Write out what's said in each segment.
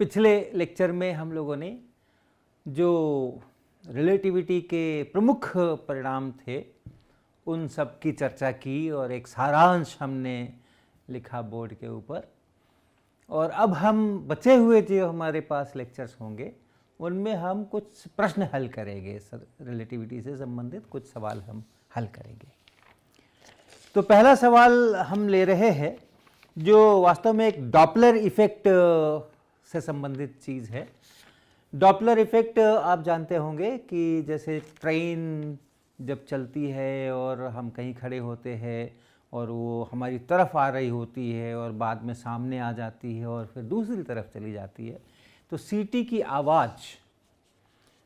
पिछले लेक्चर में हम लोगों ने जो रिलेटिविटी के प्रमुख परिणाम थे उन सब की चर्चा की और एक सारांश हमने लिखा बोर्ड के ऊपर। और अब हम बचे हुए जो हमारे पास लेक्चर्स होंगे उनमें हम कुछ प्रश्न हल करेंगे, रिलेटिविटी से संबंधित कुछ सवाल हम हल करेंगे। तो पहला सवाल हम ले रहे हैं जो वास्तव में एक डॉपलर इफेक्ट से संबंधित चीज़ है। डॉपलर इफेक्ट आप जानते होंगे कि जैसे ट्रेन जब चलती है और हम कहीं खड़े होते हैं और वो हमारी तरफ आ रही होती है और बाद में सामने आ जाती है और फिर दूसरी तरफ चली जाती है, तो सीटी की आवाज़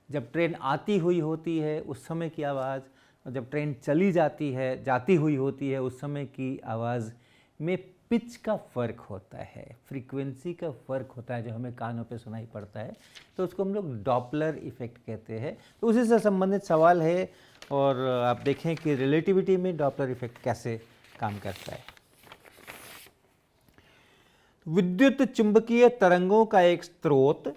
जब ट्रेन आती हुई होती है उस समय की आवाज़ और जब ट्रेन चली जाती हुई होती है उस समय की आवाज़ में पिच का फ़र्क होता है, फ्रीक्वेंसी का फ़र्क होता है जो हमें कानों पे सुनाई पड़ता है, तो उसको हम लोग डॉपलर इफ़ेक्ट कहते हैं। तो उसी से संबंधित सवाल है और आप देखें कि रिलेटिविटी में डॉपलर इफ़ेक्ट कैसे काम करता है। विद्युत चुंबकीय तरंगों का एक स्रोत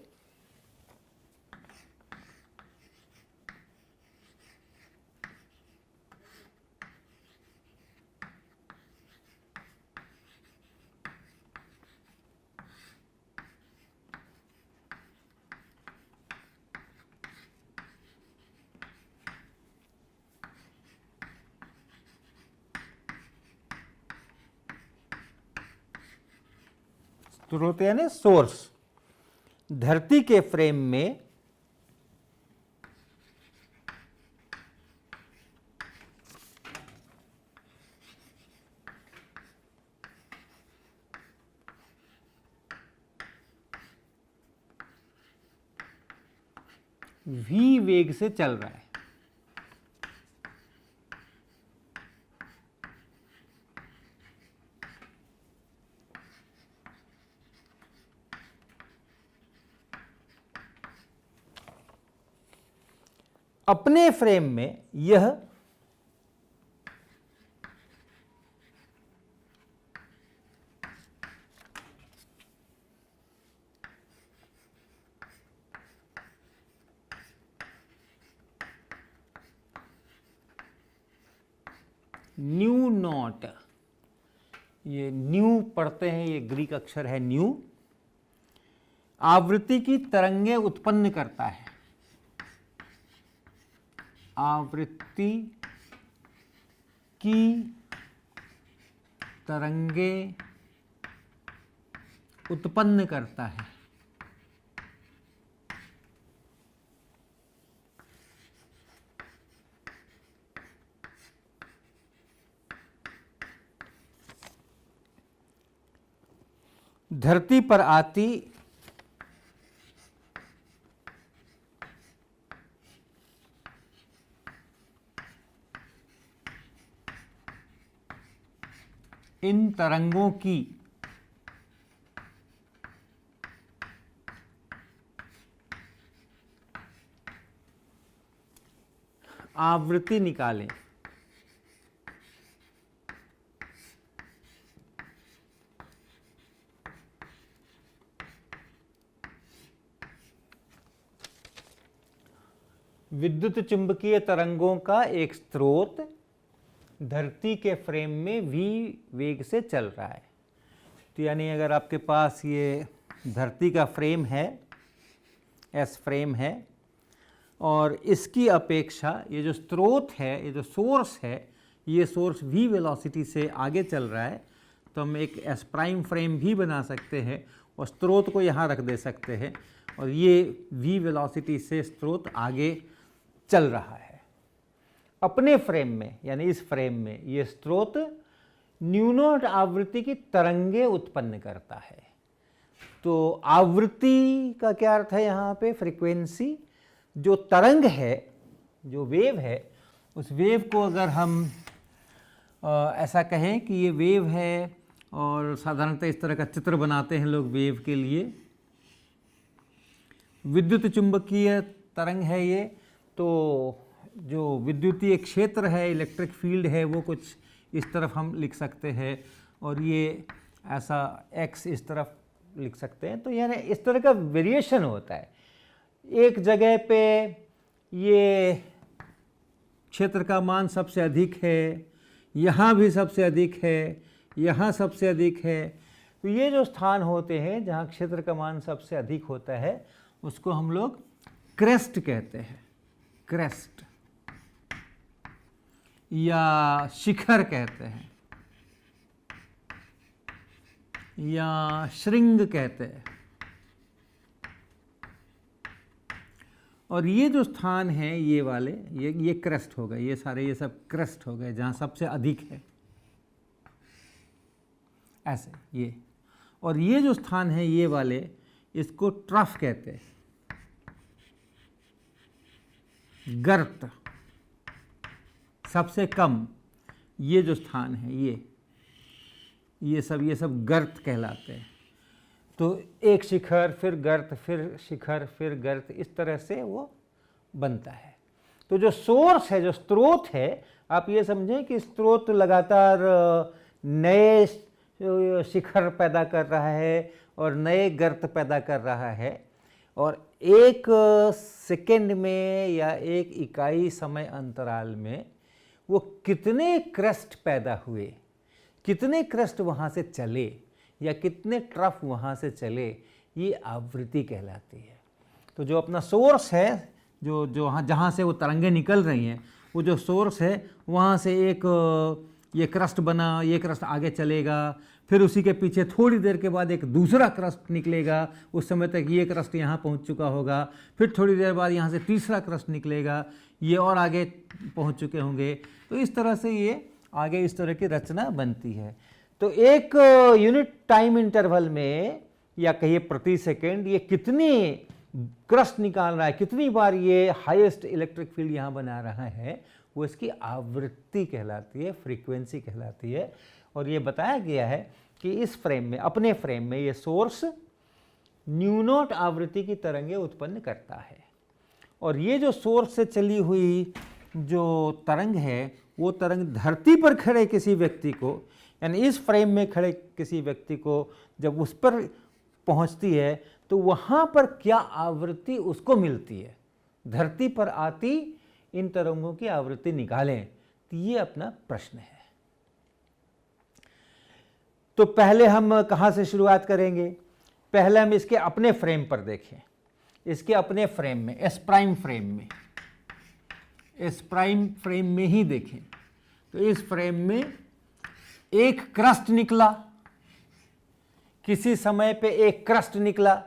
स्रोत यानी सोर्स धरती के फ्रेम में v वेग से चल रहा है। अपने फ्रेम में यह न्यू नॉट, ये न्यू पढ़ते हैं, ये ग्रीक अक्षर है न्यू, आवृत्ति की तरंगें उत्पन्न करता है। आवृत्ति की तरंगें उत्पन्न करता है। धरती पर आती इन तरंगों की आवृत्ति निकालें। विद्युत चुंबकीय तरंगों का एक स्रोत धरती के फ्रेम में v वेग से चल रहा है। तो यानी अगर आपके पास ये धरती का फ्रेम है, एस फ्रेम है, और इसकी अपेक्षा ये जो स्रोत है, ये जो सोर्स है, ये सोर्स v वेलोसिटी से आगे चल रहा है, तो हम एक एस प्राइम फ्रेम भी बना सकते हैं और स्रोत को यहाँ रख दे सकते हैं और ये v वेलोसिटी से स्रोत आगे चल रहा है। अपने फ्रेम में यानी इस फ्रेम में ये स्रोत न्यू नॉट आवृत्ति की तरंगें उत्पन्न करता है। तो आवृत्ति का क्या अर्थ है यहाँ पे? फ्रीक्वेंसी। जो तरंग है, जो वेव है, उस वेव को अगर हम ऐसा कहें कि ये वेव है, और साधारणतः इस तरह का चित्र बनाते हैं लोग वेव के लिए, विद्युत चुंबकीय तरंग है ये, तो जो विद्युतीय क्षेत्र है, इलेक्ट्रिक फील्ड है, वो कुछ इस तरफ हम लिख सकते हैं और ये ऐसा x इस तरफ लिख सकते हैं। तो यानी इस तरह का वेरिएशन होता है। एक जगह पे ये क्षेत्र का मान सबसे अधिक है, यहाँ भी सबसे अधिक है, यहाँ सबसे अधिक है। तो ये जो स्थान होते हैं जहाँ क्षेत्र का मान सबसे अधिक होता है उसको हम लोग क्रेस्ट कहते हैं, क्रेस्ट या शिखर कहते हैं या श्रृंग कहते हैं। और ये जो स्थान है ये वाले, ये क्रेस्ट हो गए, ये सारे ये सब क्रेस्ट हो गए जहाँ सबसे अधिक है, ऐसे ये। और ये जो स्थान है ये वाले, इसको ट्रफ कहते हैं, गर्त, सबसे कम। ये जो स्थान है ये सब गर्त कहलाते हैं। तो एक शिखर, फिर गर्त, फिर शिखर, फिर गर्त, इस तरह से वो बनता है। तो जो सोर्स है, जो स्रोत है, आप ये समझें कि स्रोत लगातार नए शिखर पैदा कर रहा है और नए गर्त पैदा कर रहा है। और एक सेकेंड में या एक इकाई समय अंतराल में वो कितने क्रस्ट पैदा हुए, कितने क्रस्ट वहाँ से चले या कितने ट्रफ वहाँ से चले, ये आवृत्ति कहलाती है। तो जो अपना सोर्स है, जो जहाँ से वो तरंगें निकल रही हैं, वो जो सोर्स है वहाँ से एक ये क्रस्ट बना, ये क्रस्ट आगे चलेगा, फिर उसी के पीछे थोड़ी देर के बाद एक दूसरा क्रस्ट निकलेगा, उस समय तक ये क्रस्ट यहाँ पहुँच चुका होगा, फिर थोड़ी देर बाद यहाँ से तीसरा क्रस्ट निकलेगा, ये और आगे पहुँच चुके होंगे। तो इस तरह से ये आगे इस तरह की रचना बनती है। तो एक यूनिट टाइम इंटरवल में या कहिए प्रति सेकेंड ये कितनी क्रस्ट निकाल रहा है, कितनी बार ये हाईएस्ट इलेक्ट्रिक फील्ड यहाँ बना रहा है, वो इसकी आवृत्ति कहलाती है, फ्रीक्वेंसी कहलाती है। और ये बताया गया है कि इस फ्रेम में, अपने फ्रेम में, ये सोर्स न्यू नॉट आवृत्ति की तरंगें उत्पन्न करता है। और ये जो सोर्स से चली हुई जो तरंग है, वो तरंग धरती पर खड़े किसी व्यक्ति को, यानी इस फ्रेम में खड़े किसी व्यक्ति को जब उस पर पहुंचती है तो वहाँ पर क्या आवृत्ति उसको मिलती है। धरती पर आती इन तरंगों की आवृत्ति निकालें, तो ये अपना प्रश्न है। तो पहले हम कहाँ से शुरुआत करेंगे? पहले हम इसके अपने फ्रेम पर देखें, इसके अपने फ्रेम में, एस प्राइम फ्रेम में, एस प्राइम फ्रेम में ही देखें। तो इस फ्रेम में एक क्रस्ट निकला, किसी समय पे एक क्रस्ट निकला,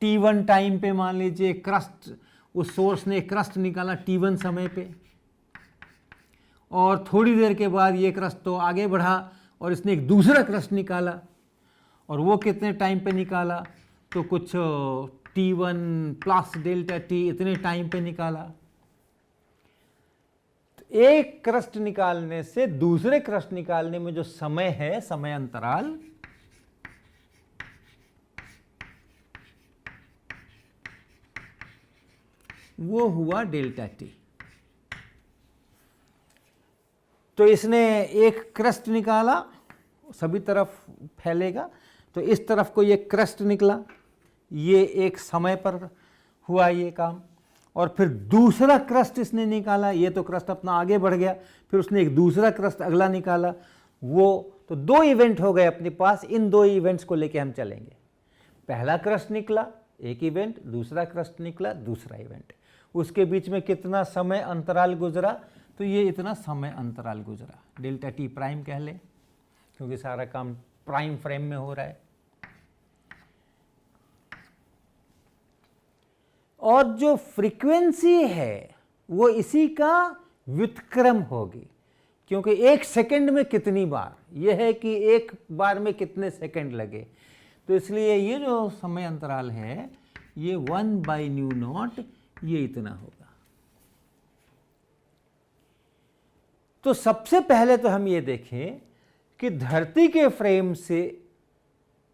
T1 टाइम पे मान लीजिए क्रस्ट, उस सोर्स ने क्रस्ट निकाला T1 समय पे, और थोड़ी देर के बाद ये क्रस्ट तो आगे बढ़ा और इसने एक दूसरा क्रस्ट निकाला, और वो कितने टाइम पे निकाला, तो कुछ T1 प्लस डेल्टा T इतने टाइम पे निकाला। तो एक क्रस्ट निकालने से दूसरे क्रस्ट निकालने में जो समय है, समय अंतराल, वो हुआ डेल्टा T। तो इसने एक क्रस्ट निकाला, सभी तरफ फैलेगा, तो इस तरफ को ये क्रस्ट निकला, ये एक समय पर हुआ ये काम। और फिर दूसरा क्रस्ट इसने निकाला, ये तो क्रस्ट अपना आगे बढ़ गया, फिर उसने एक दूसरा क्रस्ट अगला निकाला, वो तो दो इवेंट हो गए अपने पास। इन दो इवेंट्स को लेके हम चलेंगे। पहला क्रस्ट निकला, एक इवेंट, दूसरा क्रस्ट निकला, दूसरा इवेंट, उसके बीच में कितना समय अंतराल गुजरा, तो ये इतना समय अंतराल गुजरा, डेल्टा T प्राइम कह लें, क्योंकि सारा काम प्राइम फ्रेम में हो रहा है। और जो फ्रीक्वेंसी है वो इसी का व्युत्क्रम होगी, क्योंकि एक सेकंड में कितनी बार, यह है कि एक बार में कितने सेकंड लगे, तो इसलिए ये जो समय अंतराल है ये 1/μ0 ये इतना होगा। तो सबसे पहले तो हम ये देखें कि धरती के फ्रेम से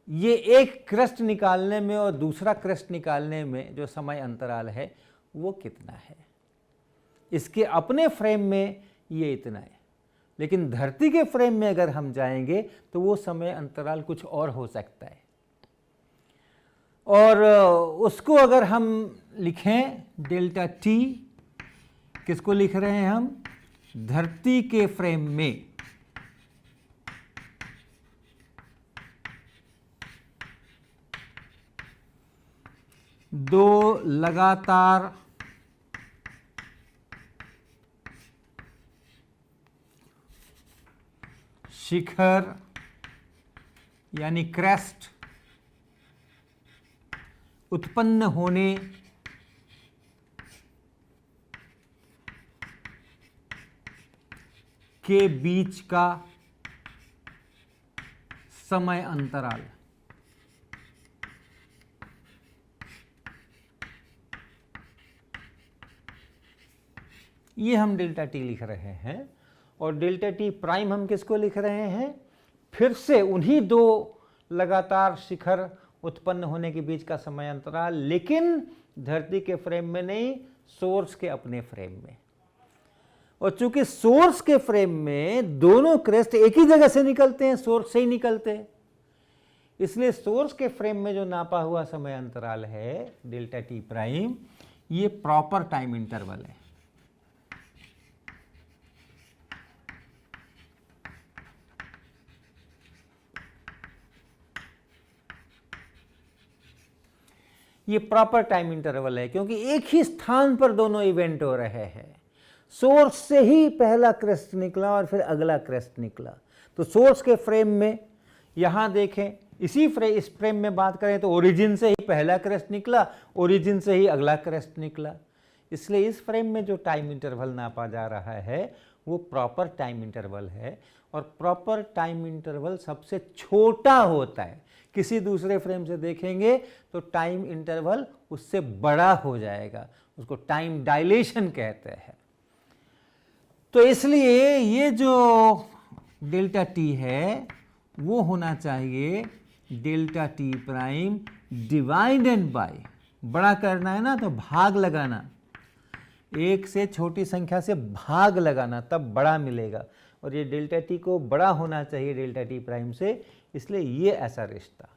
ये एक क्रस्ट निकालने में और दूसरा क्रस्ट निकालने में जो समय अंतराल है वो कितना है। इसके अपने फ्रेम में ये इतना है, लेकिन धरती के फ्रेम में अगर हम जाएंगे तो वो समय अंतराल कुछ और हो सकता है। और उसको अगर हम लिखें डेल्टा टी, किसको लिख रहे हैं हम? धरती के फ्रेम में दो लगातार शिखर यानी क्रेस्ट उत्पन्न होने के बीच का समय अंतराल, ये हम डेल्टा टी लिख रहे हैं। और डेल्टा टी प्राइम हम किसको लिख रहे हैं? फिर से उन्हीं दो लगातार शिखर उत्पन्न होने के बीच का समय अंतराल, लेकिन धरती के फ्रेम में नहीं, सोर्स के अपने फ्रेम में। और चूंकि सोर्स के फ्रेम में दोनों क्रेस्ट एक ही जगह से निकलते हैं, सोर्स से ही निकलते हैं, इसलिए सोर्स के फ्रेम में जो नापा हुआ समय अंतराल है डेल्टा टी प्राइम, ये प्रॉपर टाइम इंटरवल है। ये प्रॉपर टाइम इंटरवल है क्योंकि एक ही स्थान पर दोनों इवेंट हो रहे हैं। सोर्स से ही पहला क्रेस्ट निकला और फिर अगला क्रेस्ट निकला। तो सोर्स के फ्रेम में यहां देखें, इस फ्रेम में बात करें तो ओरिजिन से ही पहला क्रेस्ट निकला, ओरिजिन से ही अगला क्रेस्ट निकला। इसलिए इस फ्रेम में जो टाइम इंटरवल नापा जा रहा है वो प्रॉपर टाइम इंटरवल है। और प्रॉपर टाइम इंटरवल सबसे छोटा होता है। किसी दूसरे फ्रेम से देखेंगे तो टाइम इंटरवल उससे बड़ा हो जाएगा, उसको टाइम डायलेशन कहते हैं। तो इसलिए ये जो डेल्टा टी है वो होना चाहिए delta T prime divided by, बड़ा करना है ना तो भाग लगाना, एक से छोटी संख्या से भाग लगाना, तब बड़ा मिलेगा। और ये डेल्टा टी को बड़ा होना चाहिए डेल्टा टी प्राइम से, इसलिए ये ऐसा रिश्ता,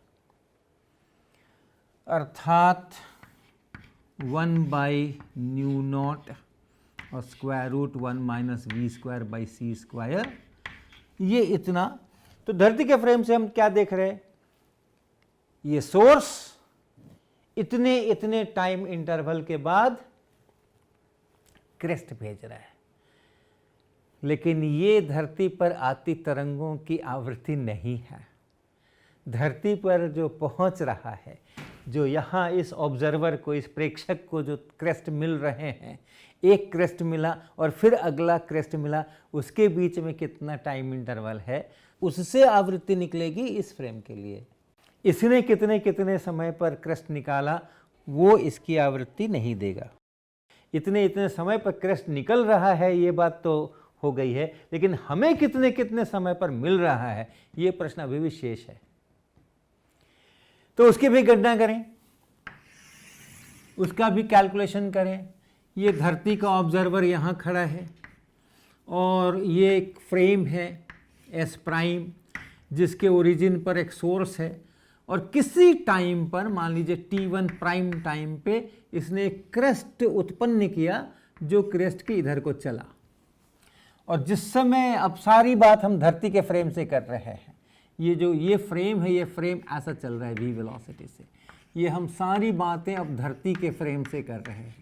अर्थात 1/μ0 और square root 1 - v² by c², ये इतना। तो धरती के फ्रेम से हम क्या देख रहे हैं? ये सोर्स इतने इतने टाइम इंटरवल के बाद क्रेस्ट भेज रहा है, लेकिन ये धरती पर आती तरंगों की आवृत्ति नहीं है। धरती पर जो पहुंच रहा है, जो यहाँ इस ऑब्जर्वर को, इस प्रेक्षक को जो क्रेस्ट मिल रहे हैं, एक क्रेस्ट मिला और फिर अगला क्रेस्ट मिला, उसके बीच में कितना टाइम इंटरवल है, उससे आवृत्ति निकलेगी इस फ्रेम के लिए। इसने कितने कितने समय पर क्रेस्ट निकाला वो इसकी आवृत्ति नहीं देगा। इतने इतने समय पर क्रेस्ट निकल रहा है ये बात तो हो गई है, लेकिन हमें कितने कितने समय पर मिल रहा है ये प्रश्न अभी भी शेष है। तो उसकी भी गणना करें, उसका भी कैलकुलेशन करें। ये धरती का ऑब्जर्वर यहाँ खड़ा है और ये एक फ्रेम है एस प्राइम, जिसके ओरिजिन पर एक सोर्स है, और किसी टाइम पर मान लीजिए t1 प्राइम टाइम पे इसने एक क्रेस्ट उत्पन्न किया जो क्रेस्ट के इधर को चला। और जिस समय, अब सारी बात हम धरती के फ्रेम से कर रहे हैं, ये जो ये फ्रेम है, ये फ्रेम ऐसा चल रहा है v वेलोसिटी से, ये हम सारी बातें अब धरती के फ्रेम से कर रहे हैं।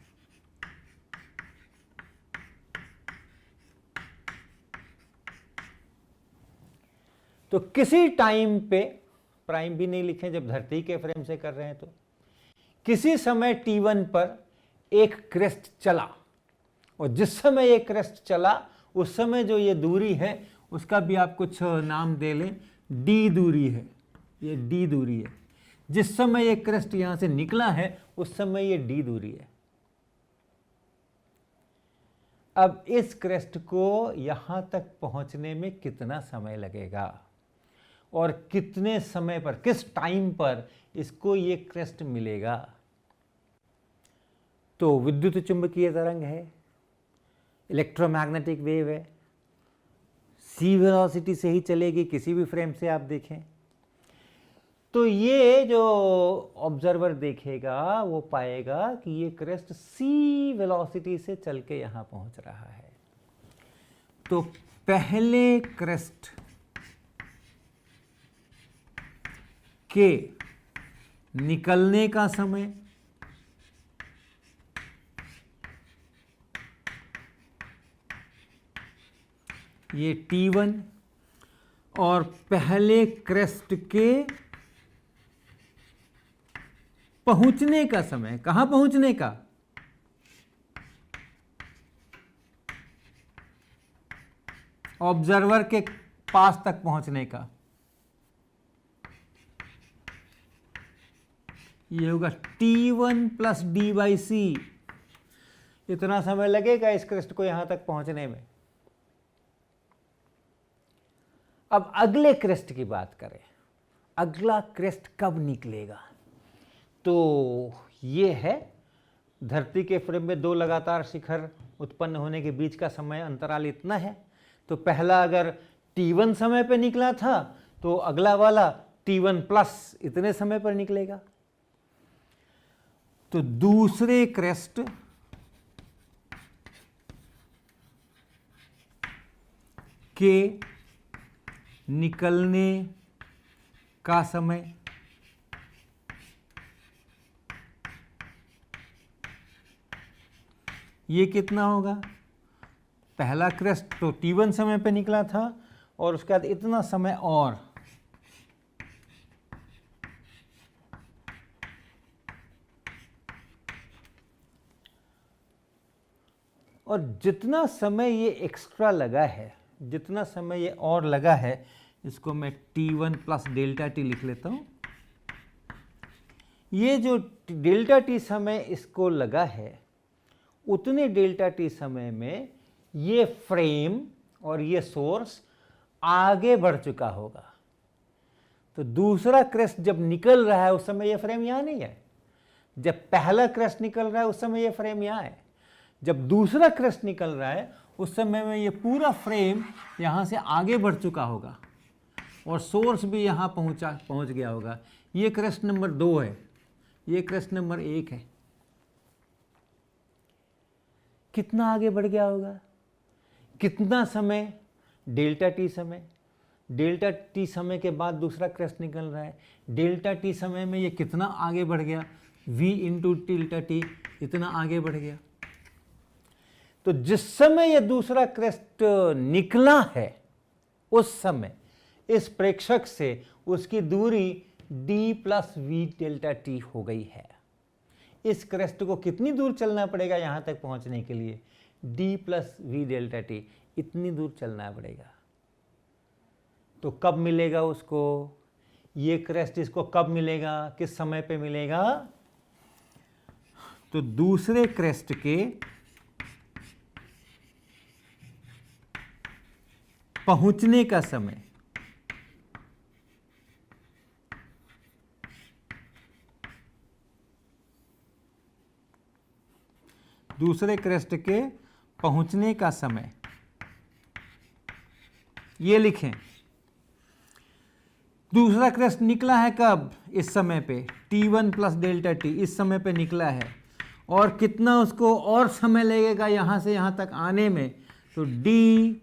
तो किसी टाइम पे, प्राइम भी नहीं लिखें जब धरती के फ्रेम से कर रहे हैं, तो किसी समय t1 पर एक क्रेस्ट चला, और जिस समय ये क्रेस्ट चला उस समय जो ये दूरी है उसका भी आप कुछ नाम दे लें, d दूरी है, ये d दूरी है। जिस समय ये क्रेस्ट यहां से निकला है उस समय ये d दूरी है। अब इस क्रेस्ट को यहां तक पहुंचने में कितना समय लगेगा और कितने समय पर, किस टाइम पर इसको ये क्रेस्ट मिलेगा? तो विद्युत चुंबकीय तरंग है, इलेक्ट्रोमैग्नेटिक वेव है, c वेलोसिटी से ही चलेगी किसी भी फ्रेम से आप देखें। तो ये जो ऑब्जर्वर देखेगा वो पाएगा कि ये क्रेस्ट सी वेलोसिटी से चल के यहां पहुंच रहा है। तो पहले क्रेस्ट के निकलने का समय ये T1 और पहले क्रेस्ट के पहुंचने का समय, कहां पहुंचने का, ऑब्जर्वर के पास तक पहुंचने का, ये होगा T1 प्लस D/C। इतना समय लगेगा इस क्रेस्ट को यहां तक पहुंचने में। अब अगले क्रेस्ट की बात करें, अगला क्रेस्ट कब निकलेगा? तो ये है धरती के फ्रेम में दो लगातार शिखर उत्पन्न होने के बीच का समय अंतराल इतना है। तो पहला अगर T1 समय पर निकला था तो अगला वाला T1 प्लस इतने समय पर निकलेगा। तो दूसरे क्रेस्ट के निकलने का समय ये कितना होगा? पहला क्रेस्ट तो T1 समय पे निकला था और उसके बाद इतना समय और जितना समय ये एक्स्ट्रा लगा है, जितना समय ये और लगा है, इसको मैं T1 प्लस डेल्टा टी लिख लेता हूं। ये जो डेल्टा टी समय इसको लगा है, उतने डेल्टा टी समय में ये फ्रेम और ये सोर्स आगे बढ़ चुका होगा। तो दूसरा क्रेस्ट जब निकल रहा है उस समय ये फ्रेम यहां नहीं है। जब पहला क्रेस्ट निकल रहा है उस समय ये फ्रेम यहां है। जब दूसरा क्रेस्ट निकल रहा है उस समय में ये पूरा फ्रेम यहां से आगे बढ़ चुका होगा और सोर्स भी यहां पहुंच गया होगा। ये क्रेस्ट नंबर 2 है, ये क्रेस्ट नंबर 1 है। कितना आगे बढ़ गया होगा? कितना समय? डेल्टा टी समय। डेल्टा टी समय के बाद दूसरा क्रेस्ट निकल रहा है। डेल्टा टी समय में ये कितना आगे बढ़ गया? v इंटू डेल्टा टी, इतना आगे बढ़ गया। तो जिस समय ये दूसरा क्रेस्ट निकला है उस समय इस प्रेक्षक से उसकी दूरी d plus V delta T हो गई है। इस क्रेस्ट को कितनी दूर चलना पड़ेगा यहां तक पहुंचने के लिए? d plus V delta T, इतनी दूर चलना पड़ेगा। तो कब मिलेगा उसको ये क्रेस्ट? इसको कब मिलेगा, किस समय पे मिलेगा? तो दूसरे क्रेस्ट के पहुंचने का समय, दूसरे क्रेस्ट के पहुंचने का समय ये लिखें। दूसरा क्रेस्ट निकला है कब? इस समय पे T1 प्लस डेल्टा टी, इस समय पे निकला है। और कितना उसको और समय लगेगा यहां से यहां तक आने में? तो d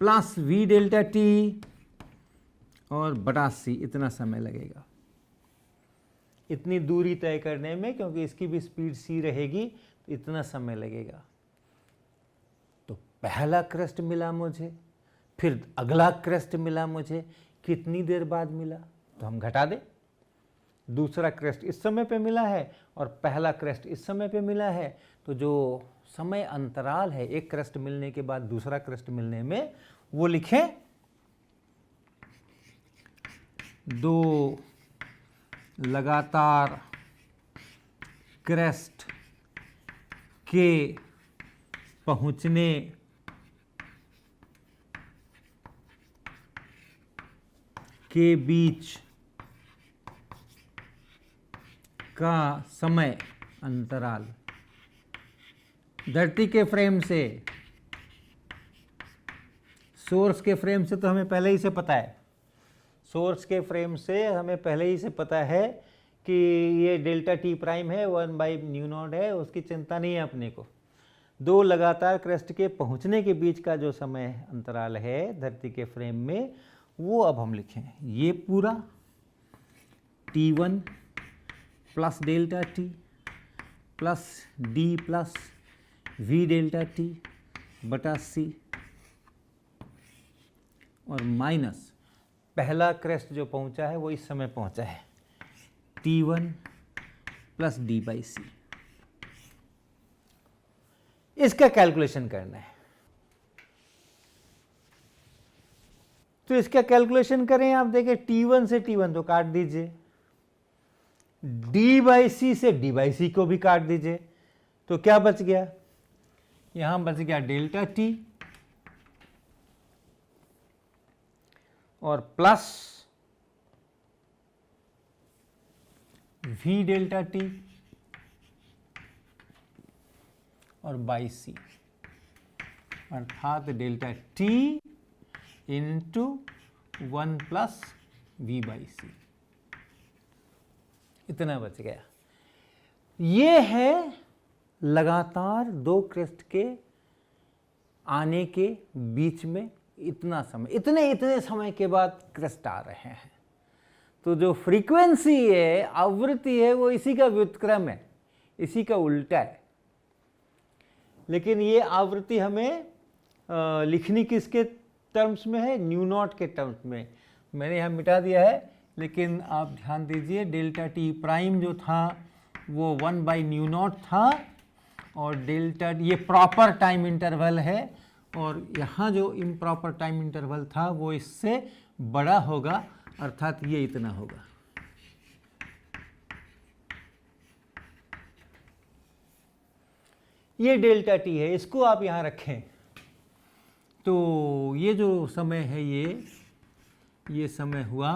plus V delta T और बटा c, इतना समय लगेगा इतनी दूरी तय करने में, क्योंकि इसकी भी स्पीड c रहेगी तो इतना समय लगेगा। तो पहला क्रेस्ट मिला मुझे, फिर अगला क्रेस्ट मिला मुझे, कितनी देर बाद मिला? तो हम घटा दें। दूसरा क्रेस्ट इस समय पे मिला है और पहला क्रेस्ट इस समय पे मिला है। तो जो समय अंतराल है एक क्रेस्ट मिलने के बाद दूसरा क्रेस्ट मिलने में, वो लिखें 2 लगातार क्रेस्ट के पहुंचने के बीच का समय अंतराल। धरती के फ्रेम से, सोर्स के फ्रेम से तो हमें पहले ही से पता है, सोर्स के फ्रेम से हमें पहले ही से पता है कि ये डेल्टा टी प्राइम है, 1/μ0 है, उसकी चिंता नहीं है अपने को। दो लगातार क्रेस्ट के पहुंचने के बीच का जो समय अंतराल है धरती के फ्रेम में, वो अब हम लिखें। ये पूरा T1 plus delta T plus D plus V delta T बटा सी और माइनस पहला क्रेस्ट जो पहुंचा है वो इस समय पहुंचा है, T1 प्लस डी बाई सी। इसका कैलकुलेशन करना है। तो इसका कैलकुलेशन करें, आप देखें T1 से T1 तो काट दीजिए, डी बाई सी से डी बाई सी को भी काट दीजिए, तो क्या बच गया, यहां बच गया डेल्टा टी और प्लस वी डेल्टा टी और बाई सी, अर्थात delta T into 1 plus we by C, इतना बच गया। ये है लगातार दो क्रेस्ट के आने के बीच में इतना समय, इतने समय के बाद क्रेस्ट आ रहे हैं। तो जो फ्रीक्वेंसी है, आवृत्ति है, वो इसी का व्युत्क्रम है, इसी का उल्टा है। लेकिन ये आवृत्ति हमें लिखनी किसके टर्म्स में है, न्यू नॉट के टर्म्स में। मैंने यहाँ मिटा दिया है, लेकिन आप ध्यान दीजिए डेल्टा टी प्राइम जो था वो 1/μ0 था और डेल्टा ये प्रॉपर टाइम इंटरवल है और यहाँ जो इम्प्रॉपर टाइम इंटरवल था वो इससे बड़ा होगा, अर्थात ये इतना होगा। ये डेल्टा टी है, इसको आप यहाँ रखें। तो ये जो समय है ये समय हुआ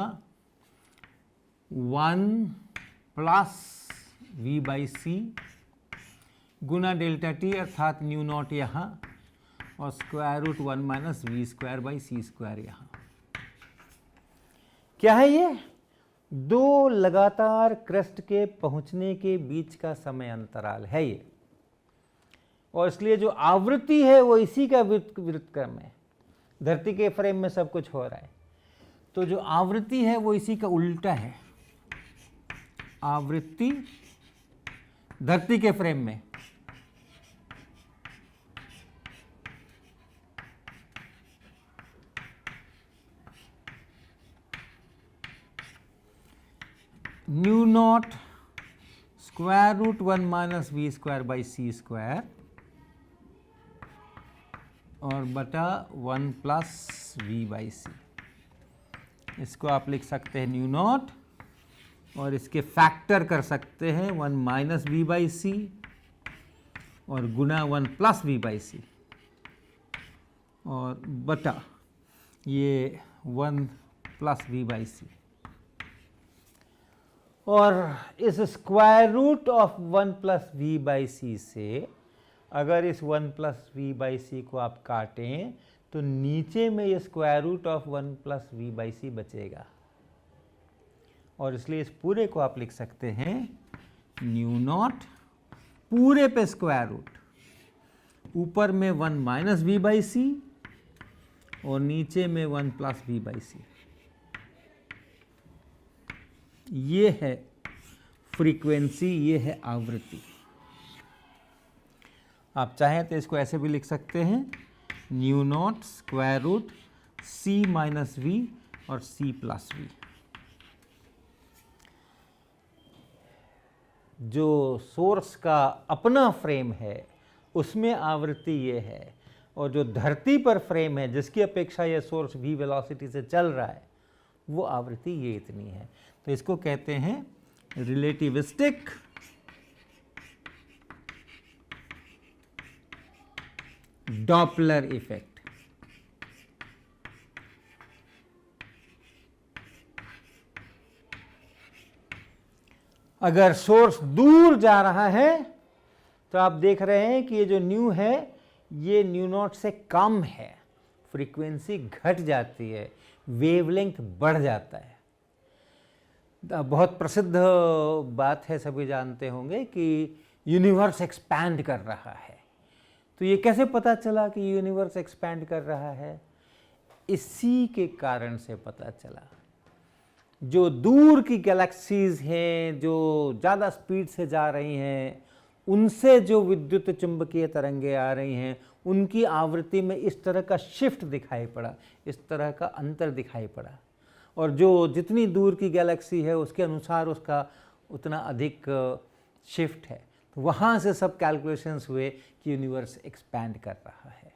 1 प्लस वी बाई सी गुना डेल्टा टी, अर्थात न्यू नॉट यहाँ, और square root 1 minus v square by c square यहाँ। क्या है ये, दो लगातार क्रेस्ट के पहुंचने के बीच का समय अंतराल है ये, और इसलिए जो आवृत्ति है वो इसी का व्युत्क्रम है। धरती के फ्रेम में सब कुछ हो रहा है, तो जो आवृत्ति है वो इसी का उल्टा है। आवृत्ति धरती के फ्रेम में nu naught square root 1 minus v square by c square और बटा 1 प्लस वी बाई सी। इसको आप लिख सकते हैं न्यू नॉट और इसके फैक्टर कर सकते हैं 1 माइनस वी बाई सी और गुना 1 प्लस वी बाई सी और बटा ये 1 प्लस वी बाई सी। और इस square root of 1 plus we by C से अगर इस 1 प्लस वी बाई सी को आप काटें तो नीचे में ये square root of 1 plus we by C बचेगा, और इसलिए इस पूरे को आप लिख सकते हैं न्यू नॉट पूरे पे स्क्वायर रूट, ऊपर में 1 माइनस वी बाई सी और नीचे में 1 प्लस वी बाई सी। ये है फ्रीक्वेंसी, ये है आवृत्ति। आप चाहें तो इसको ऐसे भी लिख सकते हैं nu naught square root c minus v और सी प्लस वी। जो सोर्स का अपना फ्रेम है उसमें आवृत्ति ये है, और जो धरती पर फ्रेम है जिसकी अपेक्षा यह सोर्स v वेलोसिटी से चल रहा है वो आवृत्ति ये इतनी है। तो इसको कहते हैं रिलेटिविस्टिक डॉपलर इफेक्ट। अगर सोर्स दूर जा रहा है तो आप देख रहे हैं कि ये जो न्यू है ये न्यू नॉट से कम है, फ्रीक्वेंसी घट जाती है, वेवलेंथ बढ़ जाता है। बहुत प्रसिद्ध बात है, सभी जानते होंगे कि यूनिवर्स एक्सपैंड कर रहा है। तो ये कैसे पता चला कि यूनिवर्स एक्सपैंड कर रहा है? इसी के कारण से पता चला। जो दूर की गैलेक्सीज हैं, जो ज़्यादा स्पीड से जा रही हैं, उनसे जो विद्युत चुंबकीय तरंगे आ रही हैं, उनकी आवृत्ति में इस तरह का शिफ्ट दिखाई पड़ा, इस तरह का अंतर दिखाई पड़ा। और जो जितनी दूर की गैलेक्सी है उसके अनुसार उसका उतना अधिक शिफ्ट है। तो वहाँ से सब कैलकुलेशंस हुए कि यूनिवर्स एक्सपैंड कर रहा है।